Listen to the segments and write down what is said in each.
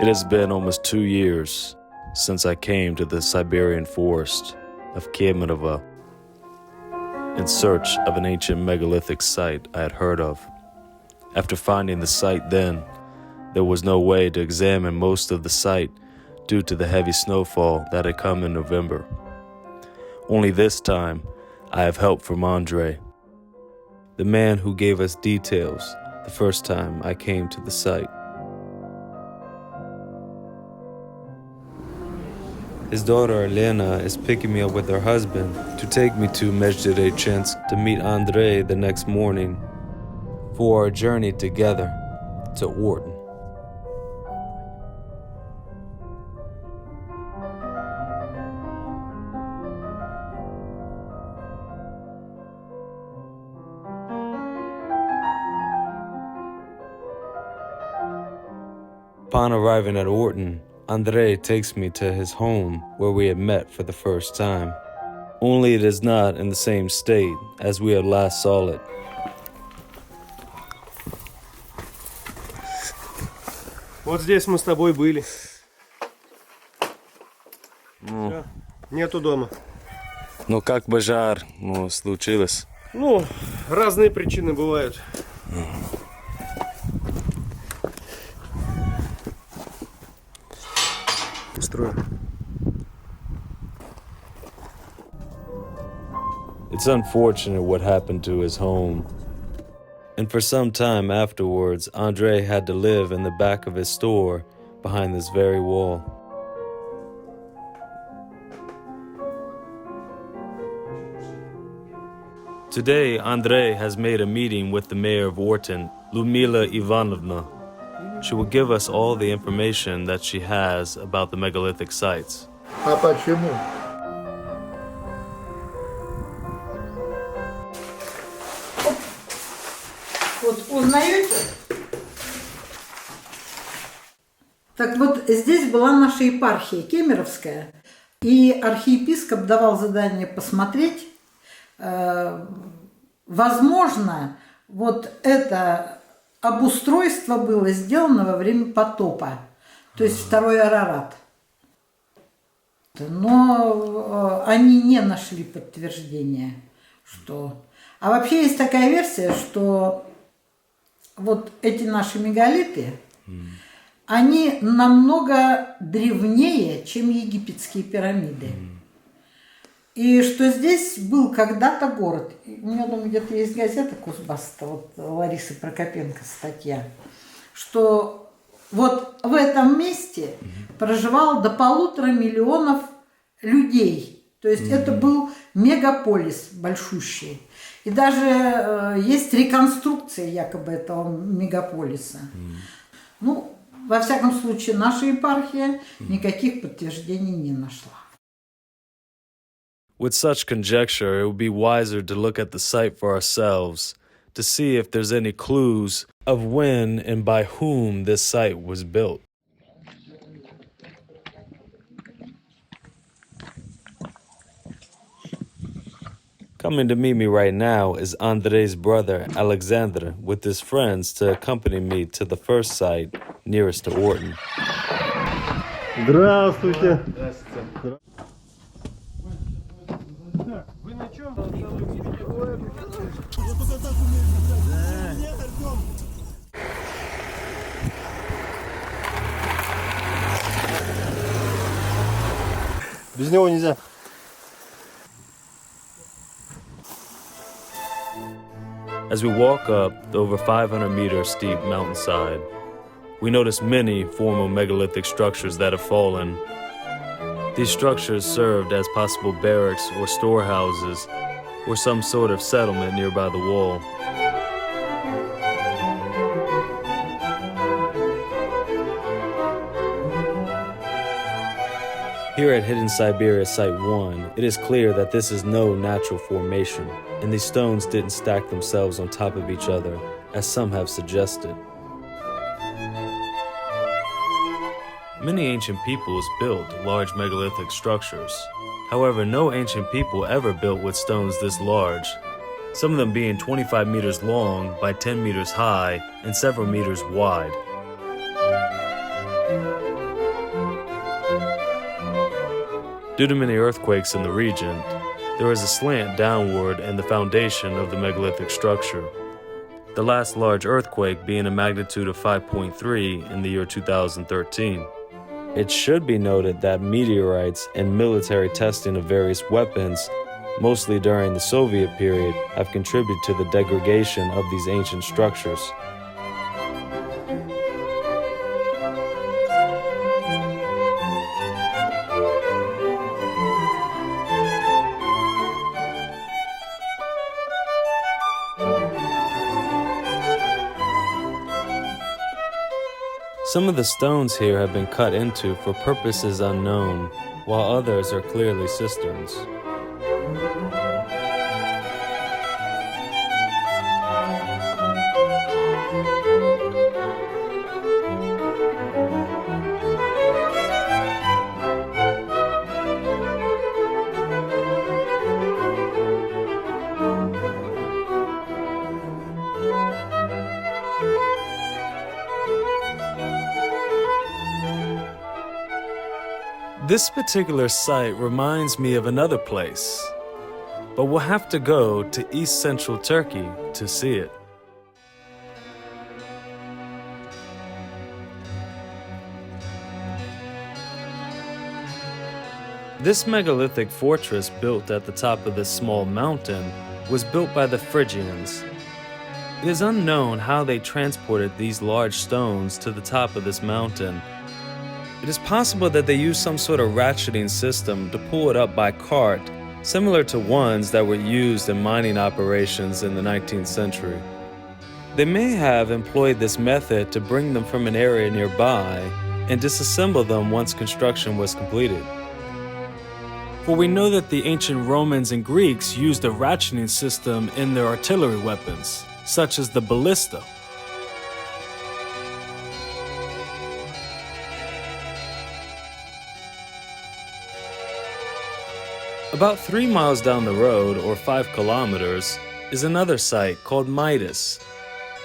It has been almost 2 years since I came to the Siberian forest of Kemerovo in search of an ancient megalithic site I had heard of. After finding the site then, there was no way to examine most of the site due to the heavy snowfall that had come in November. Only this time, I have help from Andrei, the man who gave us details the first time I came to the site. His daughter Elena is picking me up with her husband to take me to Mezhdyrechensk to meet Andrei the next morning for our journey together to Orton. Upon arriving at Orton, Andrei takes me to his home where we had met for the first time. Only it is not in the same state as we had last saw it. Вот здесь мы с тобой были. Всё, нету дома. Ну как пожар, случилось? Ну, разные причины бывают. It's unfortunate what happened to his home. And for some time afterwards, Andrei had to live in the back of his store behind this very wall. Today, Andrei has made a meeting with the mayor of Orton, Ludmila Ivanovna. She will give us all the information that she has about the megalithic sites. А почему? Вот узнаете? Так вот, здесь была наша епархия Кемеровская, и архиепископ давал задание посмотреть. Возможно, вот это обустройство было сделано во время потопа, то есть второй Арарат. Но они не нашли подтверждения, что... А вообще есть такая версия, что вот эти наши мегалиты, они намного древнее, чем египетские пирамиды. И что здесь был когда-то город. У меня дома где-то есть газета Кузбасса, вот Ларисы Прокопенко статья, что вот в этом месте проживало до 1,5 миллиона людей. То есть это был мегаполис большущий. И даже есть реконструкция якобы этого мегаполиса. Ну, во всяком случае, наша епархия никаких подтверждений не нашла. With such conjecture, it would be wiser to look at the site for ourselves to see if there's any clues of when and by whom this site was built. Coming to meet me right now is Andrei's brother, Alexander, with his friends to accompany me to the first site nearest to Orton. Здравствуйте. Без него нельзя. As we walk up the over 500-meter steep mountainside, we notice many former megalithic structures that have fallen. These structures served as possible barracks or storehouses or some sort of settlement nearby the wall. Here at Hidden Siberia Site 1, it is clear that this is no natural formation, and these stones didn't stack themselves on top of each other, as some have suggested. Many ancient peoples built large megalithic structures. However, no ancient people ever built with stones this large, some of them being 25 meters long by 10 meters high and several meters wide. Due to many earthquakes in the region, there is a slant downward in the foundation of the megalithic structure. The last large earthquake being a magnitude of 5.3 in the year 2013. It should be noted that meteorites and military testing of various weapons, mostly during the Soviet period, have contributed to the degradation of these ancient structures. Some of the stones here have been cut into for purposes unknown, while others are clearly cisterns. This particular site reminds me of another place, but we'll have to go to East Central Turkey to see it. This megalithic fortress built at the top of this small mountain was built by the Phrygians. It is unknown how they transported these large stones to the top of this mountain. It is possible that they used some sort of ratcheting system to pull it up by cart, similar to ones that were used in mining operations in the 19th century. They may have employed this method to bring them from an area nearby and disassemble them once construction was completed. For we know that the ancient Romans and Greeks used a ratcheting system in their artillery weapons, such as the ballista. About 3 miles down the road, or 5 kilometers, is another site called Midas,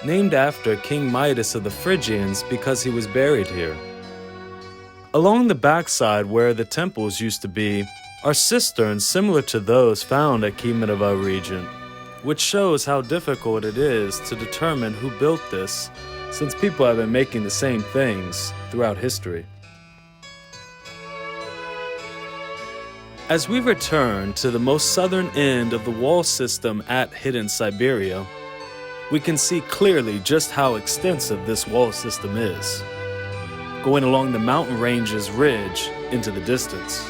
named after King Midas of the Phrygians because he was buried here. Along the backside where the temples used to be are cisterns similar to those found at Kiev region, which shows how difficult it is to determine who built this, since people have been making the same things throughout history. As we return to the most southern end of the wall system at Hidden Siberia, we can see clearly just how extensive this wall system is, going along the mountain range's ridge into the distance.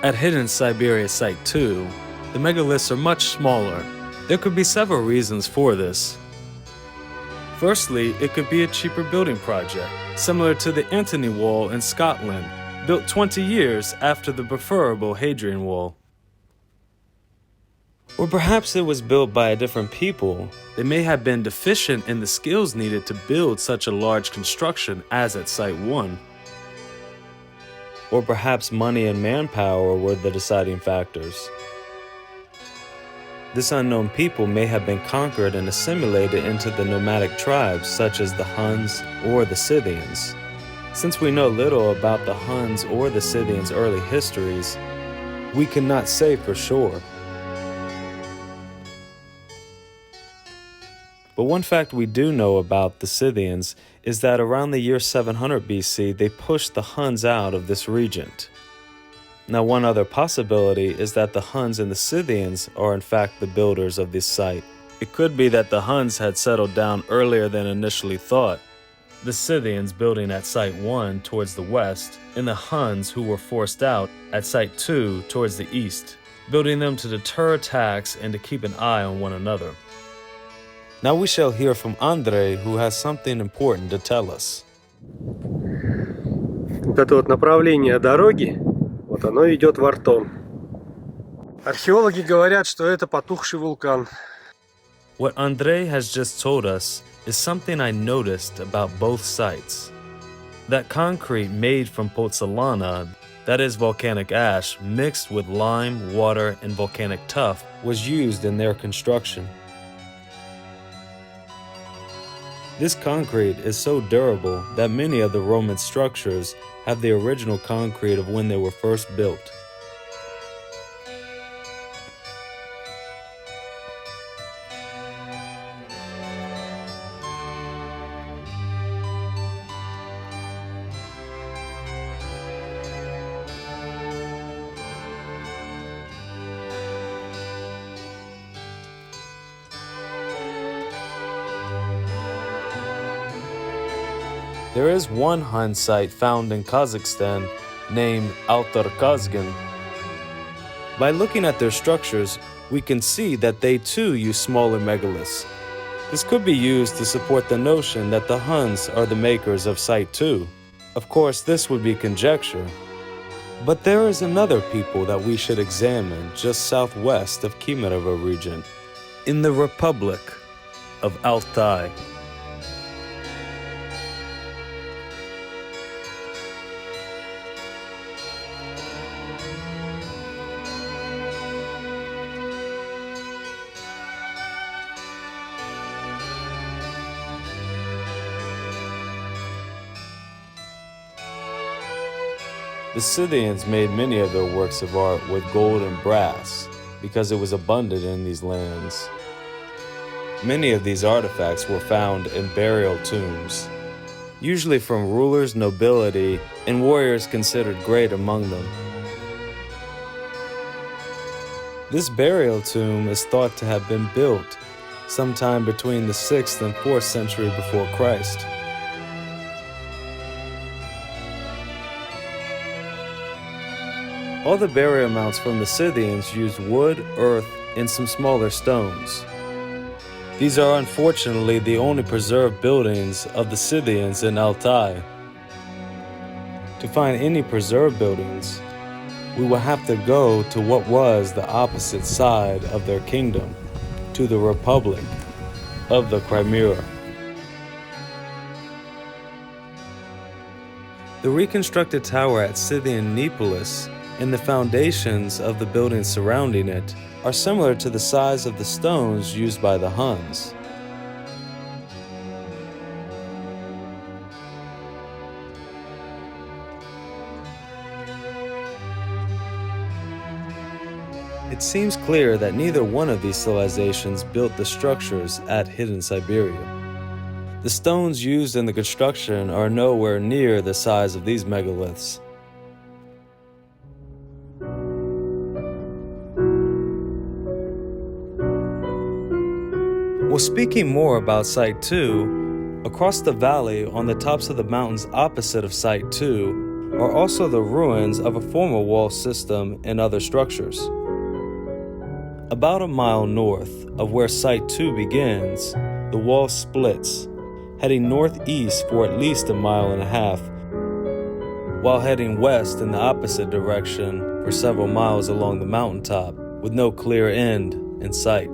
At Hidden Siberia Site 2, the megaliths are much smaller. There could be several reasons for this. Firstly, it could be a cheaper building project, similar to the Antony Wall in Scotland, built 20 years after the preferable Hadrian Wall. Or perhaps it was built by a different people. They may have been deficient in the skills needed to build such a large construction as at Site 1. Or perhaps money and manpower were the deciding factors. This unknown people may have been conquered and assimilated into the nomadic tribes such as the Huns or the Scythians. Since we know little about the Huns or the Scythians' early histories, we cannot say for sure. But one fact we do know about the Scythians is that around the year 700 BC, they pushed the Huns out of this region. Now, one other possibility is that the Huns and the Scythians are in fact the builders of this site. It could be that the Huns had settled down earlier than initially thought, the Scythians building at Site 1 towards the west, and the Huns who were forced out at Site 2 towards the east, building them to deter attacks and to keep an eye on one another. Now we shall hear from Andrei, who has something important to tell us. Вот это вот направление дороги, вот оно идет в Артон. Археологи говорят, что это потухший вулкан. What Andrei has just told us is something I noticed about both sites. That concrete made from pozzolana, that is volcanic ash, mixed with lime, water, and volcanic tuff, was used in their construction. This concrete is so durable that many of the Roman structures have the original concrete of when they were first built. There is one Hun site found in Kazakhstan named Altar-Kazgan. By looking at their structures, we can see that they too use smaller megaliths. This could be used to support the notion that the Huns are the makers of Site 2. Of course, this would be conjecture. But there is another people that we should examine just southwest of Kemerovo region, in the Republic of Altai. The Scythians made many of their works of art with gold and brass because it was abundant in these lands. Many of these artifacts were found in burial tombs, usually from rulers, nobility, and warriors considered great among them. This burial tomb is thought to have been built sometime between the 6th and 4th century before Christ. All the burial mounds from the Scythians used wood, earth, and some smaller stones. These are unfortunately the only preserved buildings of the Scythians in Altai. To find any preserved buildings, we will have to go to what was the opposite side of their kingdom, to the Republic of the Crimea. The reconstructed tower at Scythian Neapolis and the foundations of the buildings surrounding it are similar to the size of the stones used by the Huns. It seems clear that neither one of these civilizations built the structures at Hidden Siberia. The stones used in the construction are nowhere near the size of these megaliths. Well, speaking more about Site 2, across the valley on the tops of the mountains opposite of Site 2 are also the ruins of a former wall system and other structures. About a mile north of where Site 2 begins, the wall splits, heading northeast for at least a mile and a half, while heading west in the opposite direction for several miles along the mountaintop, with no clear end in sight.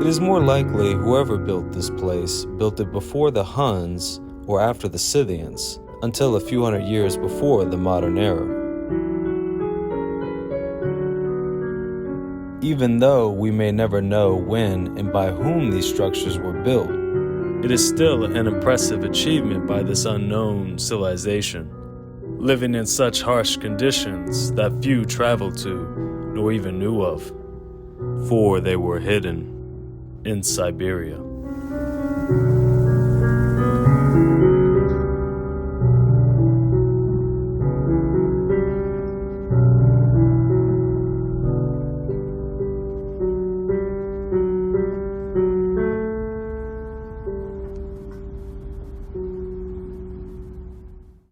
It is more likely whoever built this place built it before the Huns or after the Scythians, until a few hundred years before the modern era. Even though we may never know when and by whom these structures were built, it is still an impressive achievement by this unknown civilization, living in such harsh conditions that few traveled to nor even knew of, for they were hidden in Siberia.